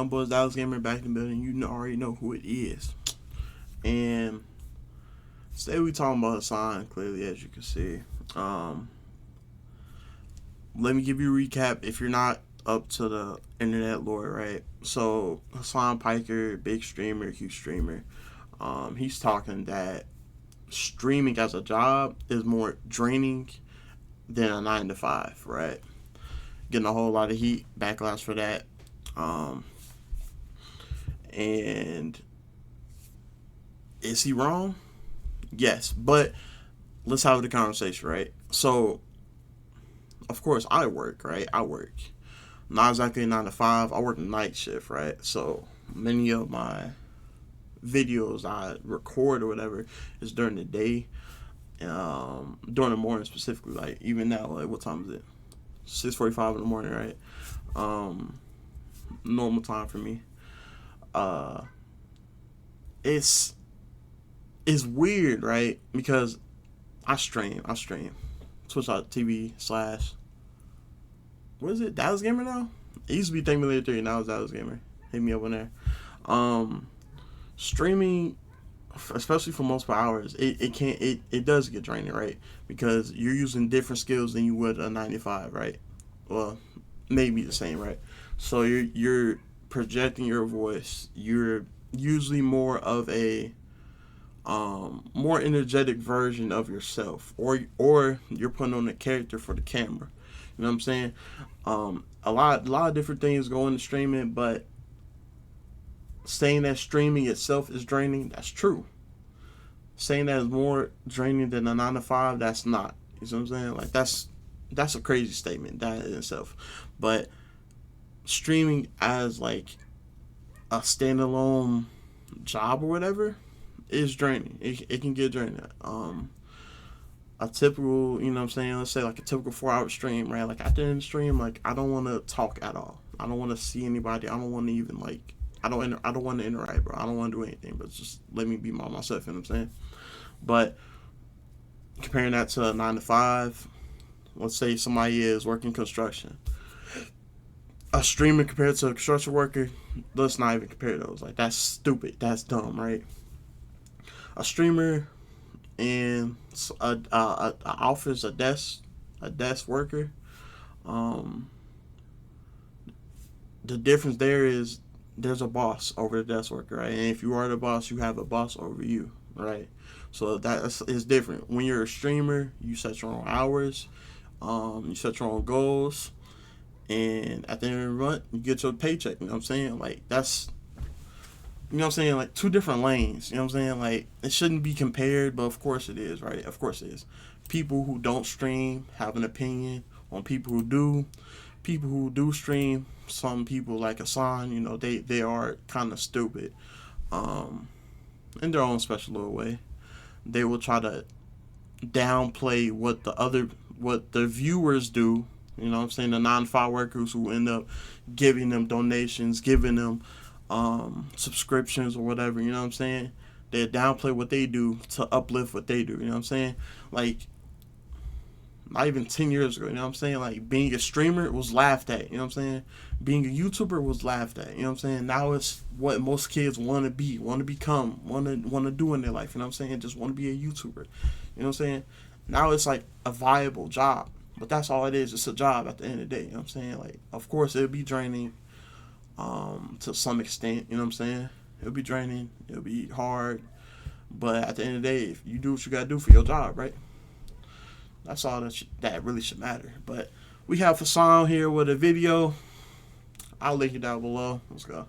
Boys Dallas Gamer back in the building. Already know who it is. And today we talking about Hassan, clearly, as you can see. Um, Let me give you a recap if you're not up to the internet lore, right? So Hassan Piker, big streamer, huge streamer. He's talking that streaming as a job is more draining than a 9 to 5, right? Getting a whole lot of heat, backlash for that. Um, and is he wrong? Yes, but let's have the conversation, right? So, of course, I work, right? I work. Not exactly 9 to 5. I work night shift, right? So, many of my videos I record or whatever is during the day. During the morning specifically, like even now, like what time is it? 6:45 in the morning, right? Um, Normal time for me. Uh, it's it's weird, right? Because I stream Twitch.tv slash what is it? Dallas Gamer now? It used to be Thank Me Later 3, now it's Dallas Gamer. Hit me up on there. Um, Streaming, especially for multiple hours, it does get draining, right? Because you're using different skills than you would a 95, right? Well, maybe the same, right? So you're projecting your voice. You're usually more of a more energetic version of yourself, or you're putting on a character for the camera. You know what I'm saying? A lot of different things go into streaming, but saying that streaming itself is draining, that's true. Saying that is more draining than a 9 to 5, that's not. You know what I'm saying? Like that's a crazy statement that in itself. But streaming as like a standalone job or whatever is draining. It can get draining. A typical, you know what I'm saying, let's say like a typical 4 hour stream, right? Like at the end of the stream, like I don't want to talk at all. I don't want to see anybody. I don't want to even like I don't want to interact, bro. I don't want to do anything, but just let me be myself. You know what I'm saying? But comparing that to a 9 to 5, let's say somebody is working construction. A streamer compared to a construction worker, let's not even compare those. Like that's stupid. That's dumb, right? A streamer and a office, a desk worker. Um, the difference there is there's a boss over the desk worker, right? And if you are the boss, you have a boss over you, right? So that is different. When you're a streamer, you set your own hours, you set your own goals, and at the end of the month, you get your paycheck. You know what I'm saying? Like that's, you know what I'm saying? Like two different lanes. You know what I'm saying? Like it shouldn't be compared, but of course it is, right? Of course it is. People who don't stream have an opinion on people who do. People who do stream, some people like Hassan, you know, they are kind of stupid, um, in their own special little way. They will try to downplay what the viewers do. You know what I'm saying? The non-fi workers who end up giving them donations, giving them subscriptions or whatever. You know what I'm saying? They downplay what they do to uplift what they do. You know what I'm saying? Like not even 10 years ago, you know what I'm saying? Like, being a streamer was laughed at, you know what I'm saying? Being a YouTuber was laughed at, you know what I'm saying? Now it's what most kids want to be, want to become, want to do in their life, you know what I'm saying? Just want to be a YouTuber, you know what I'm saying? Now it's like a viable job, but that's all it is. It's a job at the end of the day, you know what I'm saying? Like, of course, it'll be draining to some extent, you know what I'm saying? It'll be draining, it'll be hard, but at the end of the day, if you do what you got to do for your job, right? That's all that really should matter. But we have Hassan here with a video. I'll link it down below. Let's go.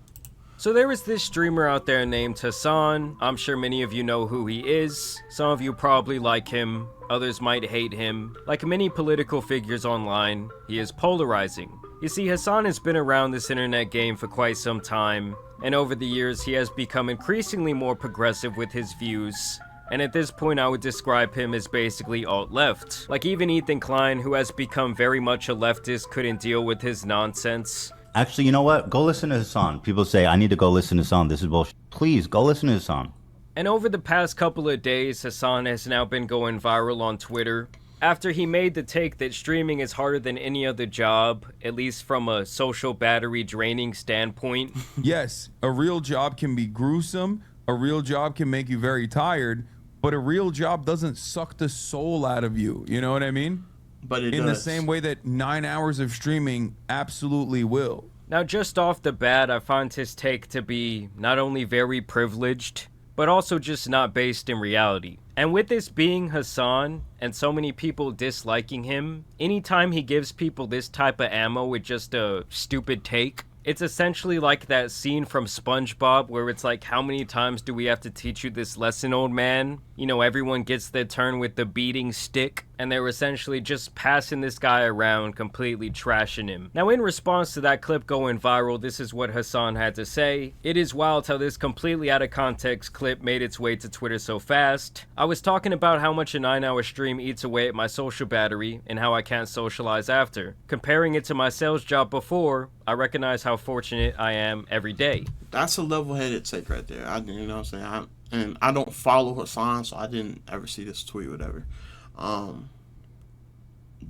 So there is this streamer out there named Hassan. I'm sure many of you know who he is. Some of you probably like him. Others might hate him. Like many political figures online, he is polarizing. You see, Hassan has been around this internet game for quite some time, and over the years he has become increasingly more progressive with his views. And at this point I would describe him as basically alt-left. Like even Ethan Klein, who has become very much a leftist, couldn't deal with his nonsense. Actually, you know what? Go listen to Hassan. People say, I need to go listen to Hassan. This is bullshit. Please, go listen to Hassan. And over the past couple of days, Hassan has now been going viral on Twitter. After he made the take that streaming is harder than any other job, at least from a social battery draining standpoint. Yes, a real job can be gruesome. A real job can make you very tired, but a real job doesn't suck the soul out of you. You know what I mean? But it In does. the same way that 9 hours of streaming absolutely will. Now, just off the bat, I find his take to be not only very privileged, but also just not based in reality. And with this being Hassan, and so many people disliking him, anytime he gives people this type of ammo with just a stupid take, it's essentially like that scene from SpongeBob where it's like, how many times do we have to teach you this lesson, old man? You know, everyone gets their turn with the beating stick, and they're essentially just passing this guy around, completely trashing him. Now, in response to that clip going viral, this is what Hassan had to say. It is wild how this completely out of context clip made its way to Twitter so fast. I was talking about how much a 9-hour stream eats away at my social battery and how I can't socialize after. Comparing it to my sales job before, I recognize how fortunate I am every day. That's a level-headed take right there. You know what I'm saying? I don't follow Hassan, so I didn't ever see this tweet or whatever.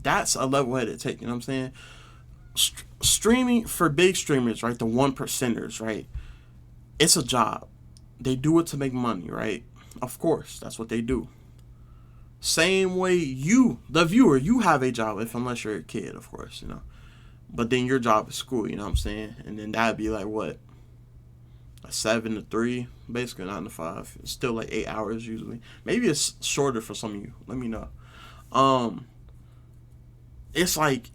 That's a level-headed take, you know what I'm saying? Streaming, for big streamers, right, the 1%ers, right, it's a job. They do it to make money, right? Of course, that's what they do. Same way you, the viewer, you have a job, unless you're a kid, of course, you know. But then your job is school, you know what I'm saying? And then that'd be like, what? A 7 to 3, basically 9 to 5. It's still like 8 hours usually. Maybe it's shorter for some of you. Let me know. It's like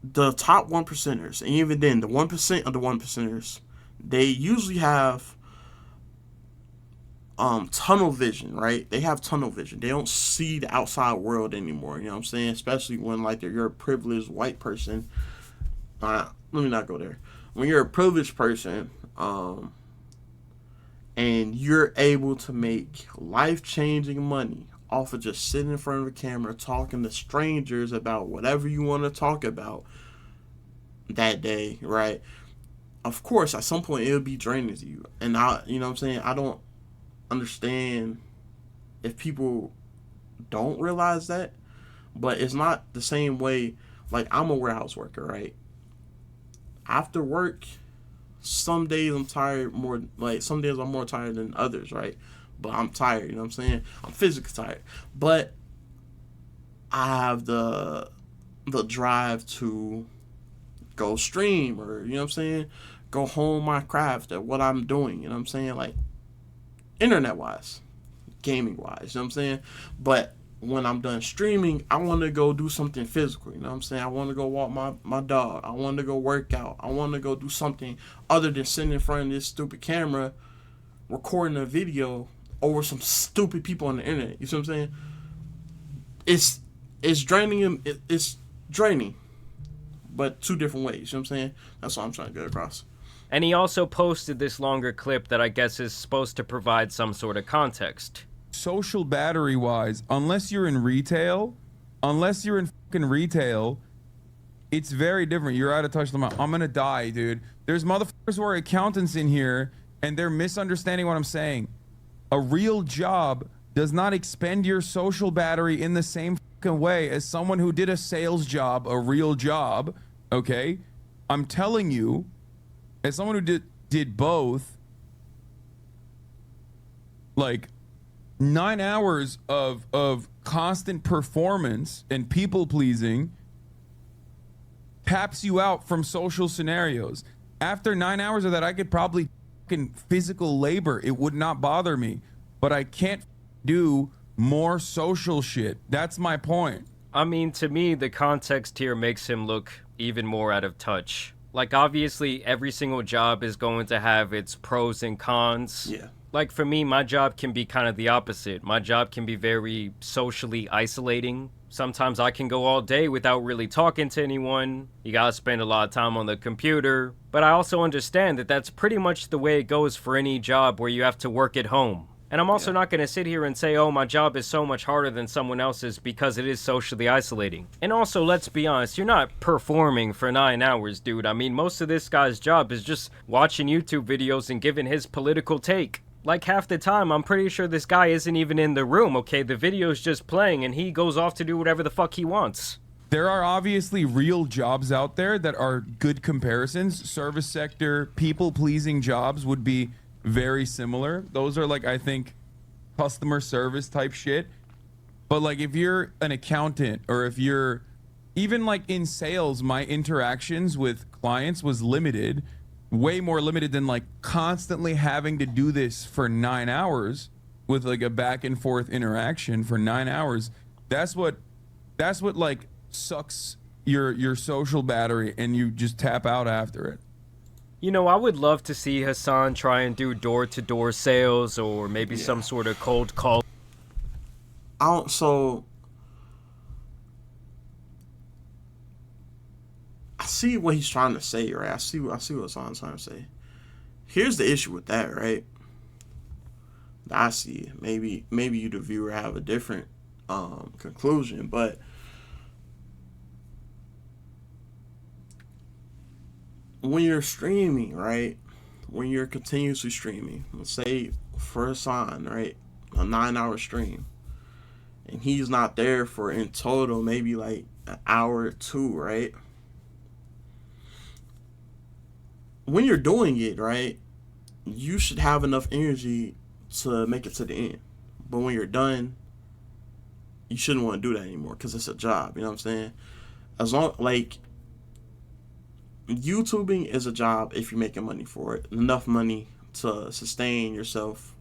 the top 1%ers, and even then, the 1% of the 1%ers, they usually have tunnel vision, right? They have tunnel vision. They don't see the outside world anymore. You know what I'm saying? Especially when like you're a privileged white person. Let me not go there. When you're a privileged person, and you're able to make life-changing money off of just sitting in front of a camera talking to strangers about whatever you want to talk about that day, right? Of course, at some point it'll be draining to you. And you know what I'm saying? I don't understand if people don't realize that, but it's not the same way. Like, I'm a warehouse worker, right? After work, some days I'm tired more, like some days I'm more tired than others, right? But I'm tired, you know what I'm saying? I'm physically tired. But I have the drive to go stream, or, you know what I'm saying, go hone my craft at what I'm doing, you know what I'm saying? Like, internet-wise, gaming-wise, you know what I'm saying? But when I'm done streaming, I want to go do something physical, you know what I'm saying? I want to go walk my dog. I want to go work out. I want to go do something other than sitting in front of this stupid camera recording a video over some stupid people on the internet. You see what I'm saying? It's draining him. It's draining, but two different ways. You know what I'm saying? That's what I'm trying to get across. And he also posted this longer clip that I guess is supposed to provide some sort of context. Social battery wise, unless you're in retail, it's very different. You're out of touch with them. I'm gonna die, dude. There's motherfuckers who are accountants in here and they're misunderstanding what I'm saying. A real job does not expend your social battery in the same fucking way as someone who did a sales job, a real job, okay? I'm telling you, as someone who did both, like 9 hours of constant performance and people pleasing taps you out from social scenarios. After 9 hours of that, I could probably fucking physical labor. It would not bother me, but I can't do more social shit. That's my point. I mean, to me, the context here makes him look even more out of touch. Like, obviously, every single job is going to have its pros and cons. Yeah. Like, for me, my job can be kind of the opposite. My job can be very socially isolating. Sometimes I can go all day without really talking to anyone. You gotta spend a lot of time on the computer. But I also understand that that's pretty much the way it goes for any job where you have to work at home. And I'm also not going to sit here and say, oh, my job is so much harder than someone else's because it is socially isolating. And also, let's be honest, you're not performing for 9 hours, dude. I mean, most of this guy's job is just watching YouTube videos and giving his political take. Like half the time, I'm pretty sure this guy isn't even in the room, okay? The video's just playing and he goes off to do whatever the fuck he wants. There are obviously real jobs out there that are good comparisons. Service sector, people-pleasing jobs would be very similar. Those are like, I think, customer service type shit. But like if you're an accountant or if you're even like in sales, my interactions with clients was limited, way more limited than like constantly having to do this for 9 hours with like a back and forth interaction for 9 hours. That's what like sucks your social battery and you just tap out after it. You know, I would love to see Hassan try and do door-to-door sales or maybe some sort of cold call. So I see what he's trying to say, right? I see what Hassan's trying to say. Here's the issue with that, right? I see. Maybe you, the viewer, have a different conclusion, but when you're streaming, right? When you're continuously streaming, let's say for Hassan, right? A 9-hour stream, and he's not there for in total maybe like an hour or two, right? When you're doing it, right, you should have enough energy to make it to the end. But when you're done, you shouldn't want to do that anymore because it's a job. You know what I'm saying? As long like YouTubing is a job if you're making money for it, enough money to sustain yourself,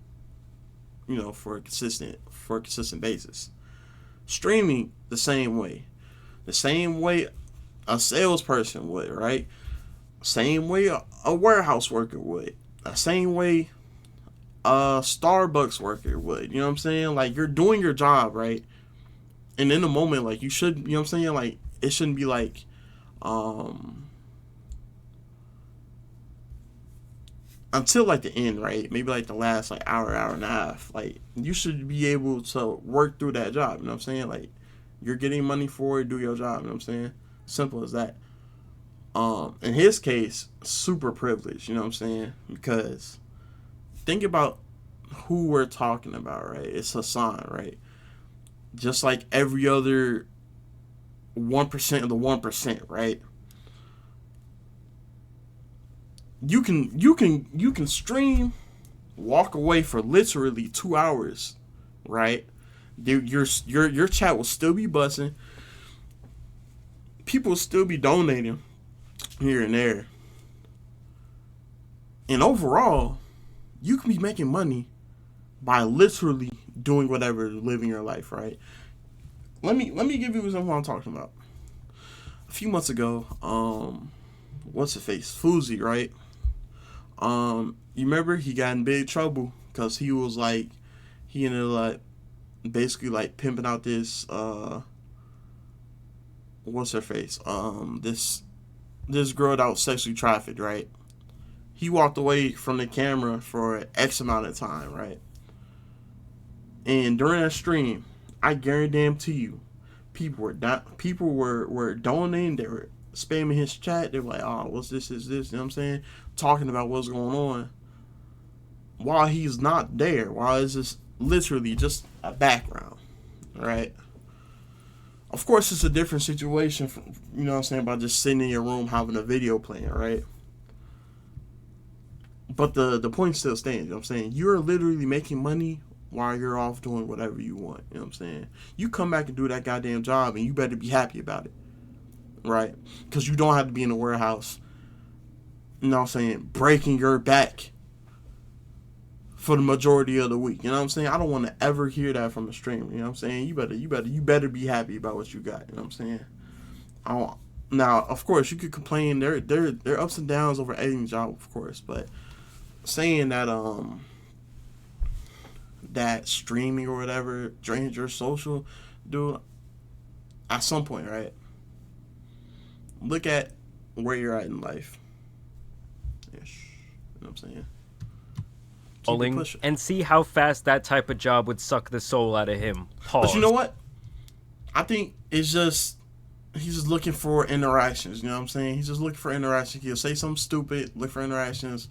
you know, for a consistent basis. Streaming the same way a salesperson would, right? Same way a warehouse worker would, the same way a Starbucks worker would. You know what I'm saying? Like, you're doing your job, right? And in the moment, like, you should, you know what I'm saying? Like, it shouldn't be like, until like the end, right? Maybe like the last like hour and a half. Like, you should be able to work through that job. You know what I'm saying? Like, you're getting money for it, do your job. You know what I'm saying? Simple as that. In his case, super privileged. You know what I'm saying? Because think about who we're talking about, right? It's Hassan, right? Just like every other 1% of the 1%, right? You can stream, walk away for literally 2 hours, right? Your chat will still be buzzing. People will still be donating here and there. And overall, you can be making money by literally doing whatever, living your life, right? Let me give you something I'm talking about. A few months ago, what's the face? Fuzi, right? You remember he got in big trouble because he was like, he ended up like basically like pimping out this what's her face? This girl that was sexually trafficked, right? He walked away from the camera for X amount of time, right? And during that stream, I guarantee you, people were donating, they were spamming his chat, they were like, oh, what's this, is this, you know what I'm saying? Talking about what's going on. While he's not there, while it's just literally just a background, right? Of course, it's a different situation, from, you know what I'm saying, about just sitting in your room having a video playing, right? But the point still stands, you know what I'm saying? You're literally making money while you're off doing whatever you want, you know what I'm saying? You come back and do that goddamn job, and you better be happy about it, right? Because you don't have to be in the warehouse, you know what I'm saying, breaking your back for the majority of the week. You know what I'm saying? I don't want to ever hear that from a streamer. You know what I'm saying? You better be happy about what you got. You know what I'm saying? Now, of course, you could complain. There are ups and downs over editing job, of course, but saying that that streaming or whatever drains your social, dude, at some point, right? Look at where you're at in life. Ish. You know what I'm saying? And see how fast that type of job would suck the soul out of him. Pause. But you know what? I think it's just, he's just looking for interactions. You know what I'm saying? He's just looking for interactions. He'll say something stupid, look for interactions.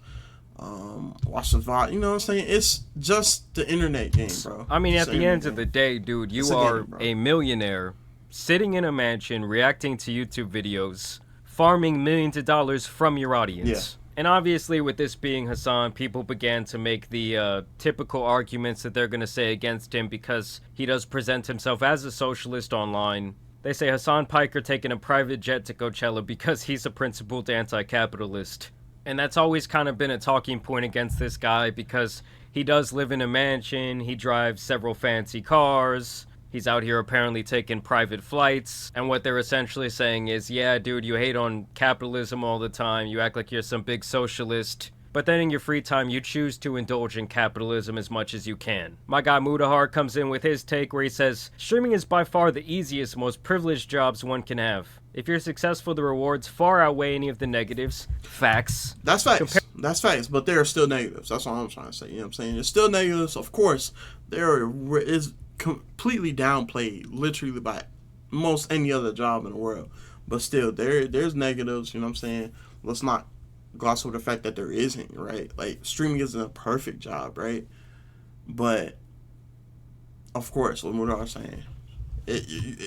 watch the VOD. You know what I'm saying? It's just the internet game, bro. I mean, It's at the the internet end of game. the day, dude, you It's a are game, bro. a millionaire sitting in a mansion reacting to YouTube videos, farming millions of dollars from your audience. And obviously, with this being Hassan, people began to make the typical arguments that they're going to say against him because he does present himself as a socialist online. They say Hassan Piker taking a private jet to Coachella because he's a principled anti-capitalist. And that's always kind of been a talking point against this guy because he does live in a mansion, he drives several fancy cars, he's out here apparently taking private flights, and what they're essentially saying is, yeah, dude, you hate on capitalism all the time, you act like you're some big socialist, but then in your free time you choose to indulge in capitalism as much as you can. My guy Mudahar comes in with his take where he says, streaming is by far the easiest, most privileged jobs one can have. If you're successful, the rewards far outweigh any of the negatives. Facts. That's facts. That's facts. But there are still negatives. That's all I'm trying to say. You know what I'm saying? There's still negatives. Of course, there is completely downplayed, literally by most any other job in the world. But still, there's negatives. You know what I'm saying? Let's not gloss over the fact that there isn't. Right? Like streaming isn't a perfect job, right? But of course, what we're saying.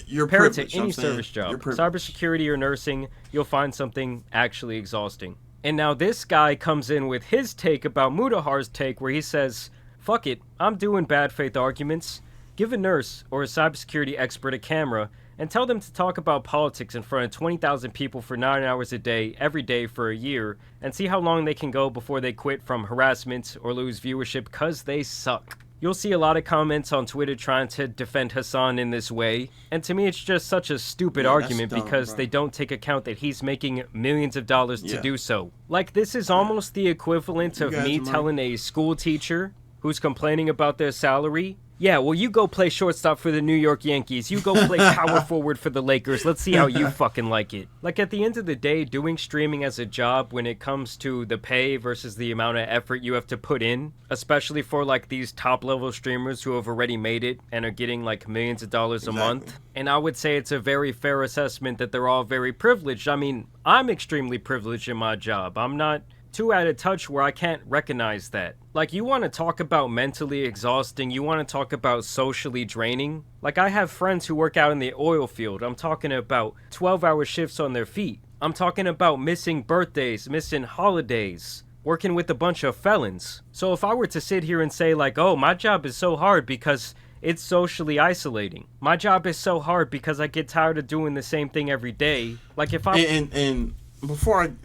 You're Compare it privileged. to any service job, cybersecurity or nursing, you'll find something actually exhausting. And now this guy comes in with his take about Mudahar's take where he says, fuck it, I'm doing bad faith arguments. Give a nurse or a cybersecurity expert a camera and tell them to talk about politics in front of 20,000 people for 9 hours a day, every day for a year, and see how long they can go before they quit from harassment or lose viewership because they suck. You'll see a lot of comments on Twitter trying to defend Hassan in this way, and to me it's just such a stupid argument dumb, because bro. they don't take account that he's making millions of dollars to do so. Like, this is almost the equivalent of guys me are right. telling a school teacher who's complaining about their salary, yeah, well, you go play shortstop for the New York Yankees. You go play power forward for the Lakers. Let's see how you fucking like it. Like, at the end of the day, doing streaming as a job when it comes to the pay versus the amount of effort you have to put in, especially for, like, these top-level streamers who have already made it and are getting, like, millions of dollars a month. And I would say it's a very fair assessment that they're all very privileged. I mean, I'm extremely privileged in my job. I'm not too out of touch where I can't recognize that. Like, you want to talk about mentally exhausting, you want to talk about socially draining. Like, I have friends who work out in the oil field. I'm talking about 12-hour shifts on their feet. I'm talking about missing birthdays, missing holidays, working with a bunch of felons. So if I were to sit here and say, like, oh, my job is so hard because it's socially isolating. My job is so hard because I get tired of doing the same thing every day. Like, if I... And before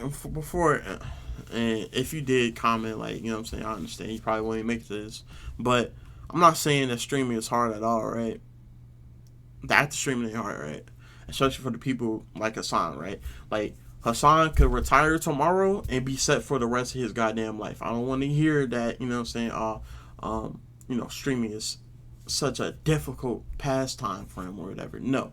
and if you did comment, like, you know what I'm saying, I understand you probably won't even make this, but I'm not saying that streaming is hard at all, right? The act of streaming ain't hard, right? Especially for the people like Hassan, right? Like, Hassan could retire tomorrow and be set for the rest of his goddamn life. I don't want to hear that, you know what I'm saying, streaming is such a difficult pastime for him or whatever. No.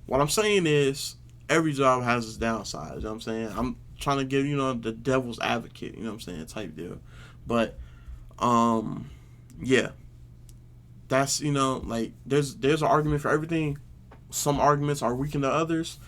What I'm saying is, every job has its downsides, you know what I'm saying? I'm trying to give, the devil's advocate, you know what I'm saying, type deal. But, yeah. That's, like, there's an argument for everything. Some arguments are weaker than others.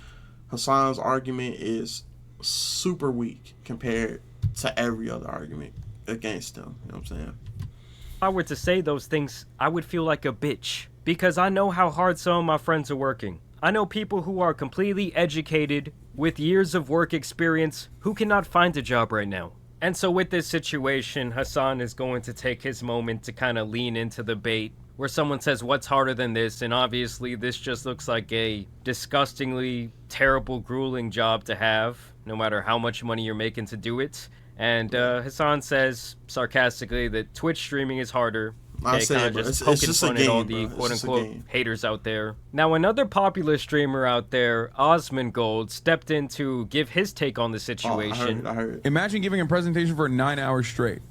Hassan's argument is super weak compared to every other argument against him, you know what I'm saying? If I were to say those things, I would feel like a bitch. Because I know how hard some of my friends are working. I know people who are completely educated, with years of work experience, who cannot find a job right now. And so with this situation, Hassan is going to take his moment to kind of lean into the bait, where someone says, what's harder than this? And obviously this just looks like a disgustingly terrible, grueling job to have, no matter how much money you're making to do it. And Hassan says, sarcastically, that Twitch streaming is harder. I Okay, say, kind bro, of just it's poking just a fun game, at all bro. the It's just a quote-unquote game. haters out there. Now, another popular streamer out there, Osmongold, stepped in to give his take on the situation. I heard. Imagine giving a presentation for 9 hours straight.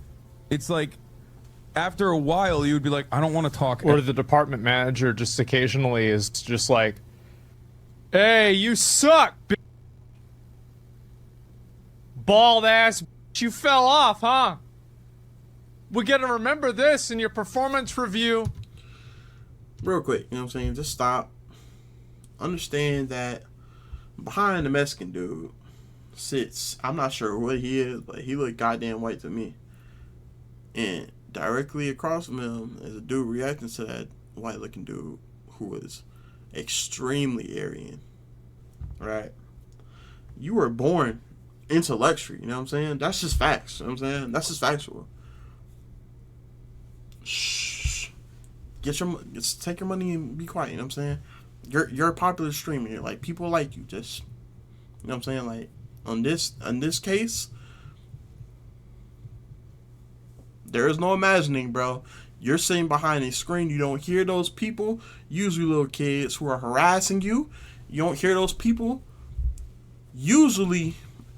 It's like, after a while, you would be like, I don't want to talk. Or the department manager just occasionally is just like, hey, you suck, bald ass, you fell off, huh? We're gonna remember this in your performance review. Real quick, you know what I'm saying? Just stop. Understand that behind the Mexican dude sits, I'm not sure what he is, but he look goddamn white to me. And directly across from him is a dude reacting to that white looking dude who was extremely Aryan. Right? You were born into luxury, you know what I'm saying? That's just facts, you know what I'm saying? That's just factual. Shh. Just take your money and be quiet, you know what I'm saying? You're a popular streamer, like people like you, just, you know what I'm saying? Like on this case, there is no imagining, bro. You're sitting behind a screen. You don't hear those people, usually little kids, who are harassing you. You don't hear those people, usually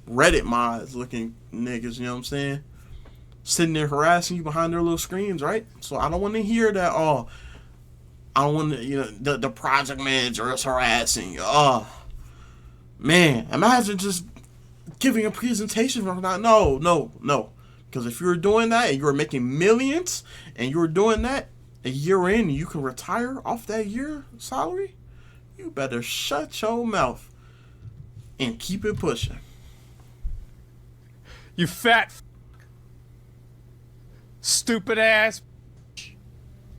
Reddit mods looking niggas, you know what I'm saying? Sitting there harassing you behind their little screens, right? So I don't want to hear that, oh, I don't want to, you know, the project manager is harassing you. Oh, man, imagine just giving a presentation from that. No. Because if you were doing that and you were making millions and you were doing that a year in and you can retire off that year salary, you better shut your mouth and keep it pushing. You fat stupid ass.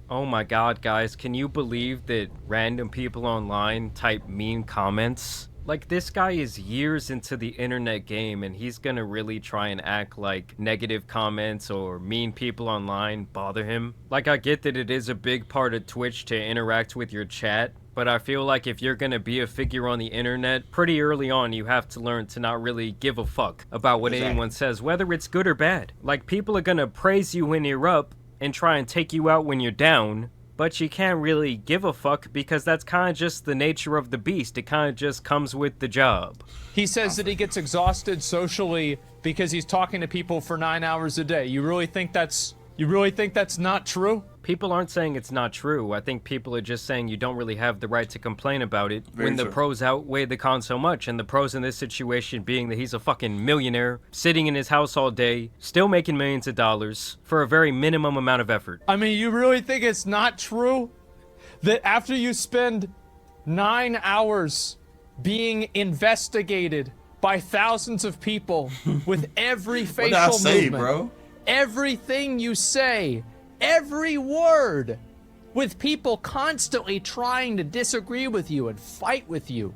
Oh my god, guys, can you believe that random people online type mean comments? Like, this guy is years into the internet game and he's gonna really try and act like negative comments or mean people online bother him. Like, I get that it is a big part of Twitch to interact with your chat, but I feel like if you're gonna be a figure on the internet, pretty early on you have to learn to not really give a fuck about what anyone says, whether it's good or bad. Like, people are gonna praise you when you're up and try and take you out when you're down, but you can't really give a fuck because that's kind of just the nature of the beast. It kind of just comes with the job. He says that he gets exhausted socially because he's talking to people for 9 hours a day. You really think that's not true? People aren't saying it's not true. I think people are just saying you don't really have the right to complain about it when the pros outweigh the cons so much. And the pros in this situation being that he's a fucking millionaire, sitting in his house all day, still making millions of dollars for a very minimum amount of effort. I mean, you really think it's not true that after you spend 9 hours being investigated by thousands of people with every facial movement, bro? Everything you say, every word, with people constantly trying to disagree with you and fight with you,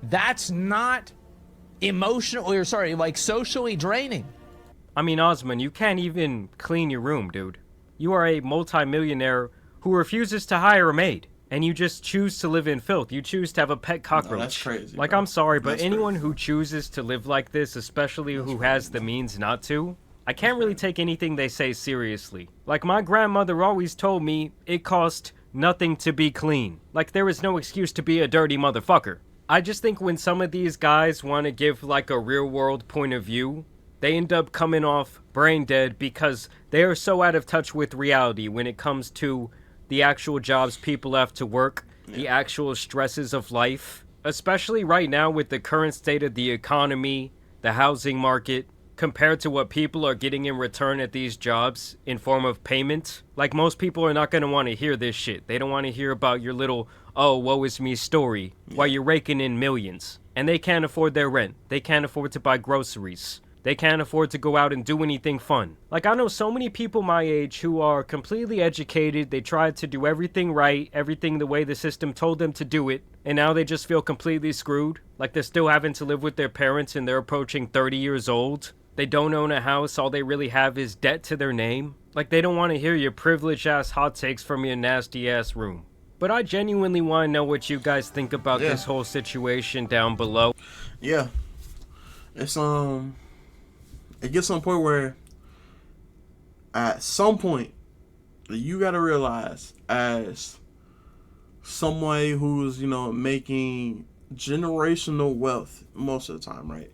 that's not socially draining. I mean, Osman, you can't even clean your room, dude. You are a multi-millionaire who refuses to hire a maid, and you just choose to live in filth. You choose to have a pet cockroach. No, that's crazy, like, bro. I'm sorry, but That's anyone crazy. who chooses to live like this, especially who has the means not to, I can't really take anything they say seriously. Like, my grandmother always told me it cost nothing to be clean. Like, there is no excuse to be a dirty motherfucker. I just think when some of these guys want to give, like, a real-world point of view, they end up coming off brain dead because they are so out of touch with reality when it comes to the actual jobs people have to work, the actual stresses of life. Especially right now with the current state of the economy, the housing market, compared to what people are getting in return at these jobs in form of payment. Like, most people are not going to want to hear this shit. They don't want to hear about your little, oh, woe is me story while you're raking in millions. And they can't afford their rent. They can't afford to buy groceries. They can't afford to go out and do anything fun. Like, I know so many people my age who are completely educated. They tried to do everything right, everything the way the system told them to do it, and now they just feel completely screwed. Like, they're still having to live with their parents and they're approaching 30 years old. They don't own a house, all they really have is debt to their name. Like, they don't want to hear your privileged-ass hot takes from your nasty-ass room. But I genuinely want to know what you guys think about this whole situation down below. Yeah. It's, it gets to a point where at some point you gotta realize, as someone who's, you know, making generational wealth most of the time, right?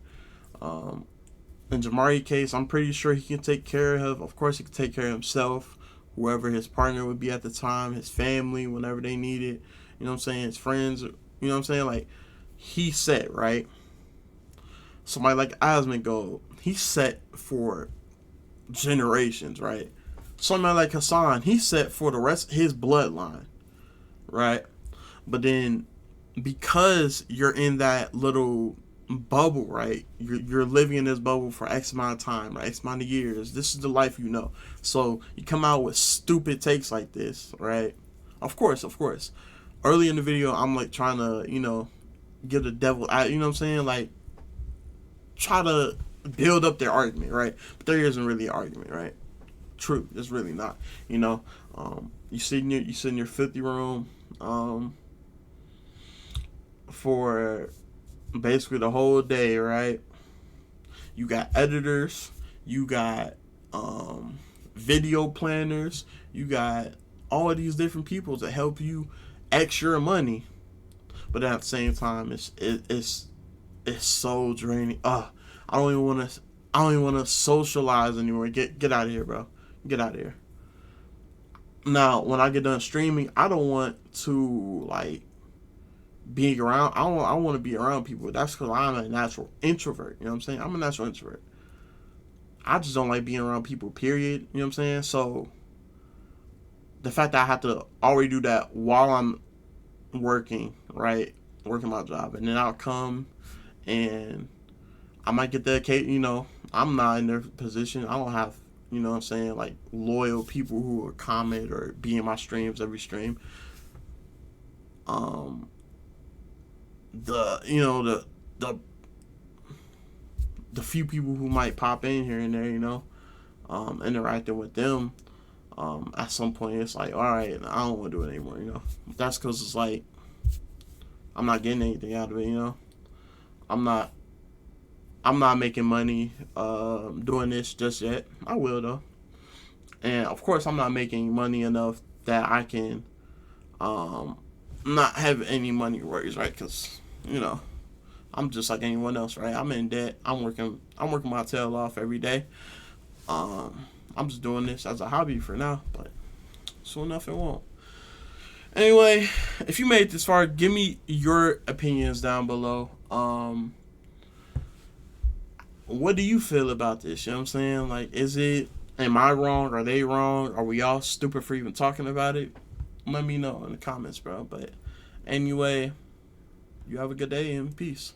In Jamari's case, I'm pretty sure he can take care of course he can take care of himself, whoever his partner would be at the time, his family, whenever they need it, you know what I'm saying, his friends, you know what I'm saying, like, he's set, right? Somebody like Osmond Gold, he's set for generations, right? Somebody like Hassan, he's set for the rest of his bloodline, right? But then, because you're in that little bubble, right? You're living in this bubble for X amount of time, right? X amount of years. This is the life you know. So you come out with stupid takes like this, right? Of course, of course. Early in the video, I'm like trying to, give the devil, you know what I'm saying? Like, try to build up their argument, right? But there isn't really an argument, right? True, it's really not. You sit in your filthy room, for basically the whole day, right? You got editors, you got video planners, you got all of these different people to help you extra money, but at the same time, it's so draining. I don't even want to. I don't even want to socialize anymore. Get out of here, bro. Get out of here. Now, when I get done streaming, I don't want to like being around. I want to be around people. That's because I'm a natural introvert. You know what I'm saying? I'm a natural introvert. I just don't like being around people. Period. You know what I'm saying? So the fact that I have to already do that while I'm working, right? Working my job, and then I'll come and I might get the occasion. I'm not in their position. I don't have, what I'm saying, like loyal people who will comment or be in my streams every stream. The few people who might pop in here and there, interacting with them, at some point it's like, all right, I don't want to do it anymore. That's because it's like I'm not getting anything out of it. I'm not making money doing this just yet. I will though, and of course I'm not making money enough that I can not have any money worries, right? Because I'm just like anyone else, right? I'm in debt. I'm working my tail off every day. I'm just doing this as a hobby for now, but soon enough it won't. Anyway, if you made it this far, give me your opinions down below. What do you feel about this? You know what I'm saying? Like, am I wrong? Are they wrong? Are we all stupid for even talking about it? Let me know in the comments, bro. But anyway, you have a good day and peace.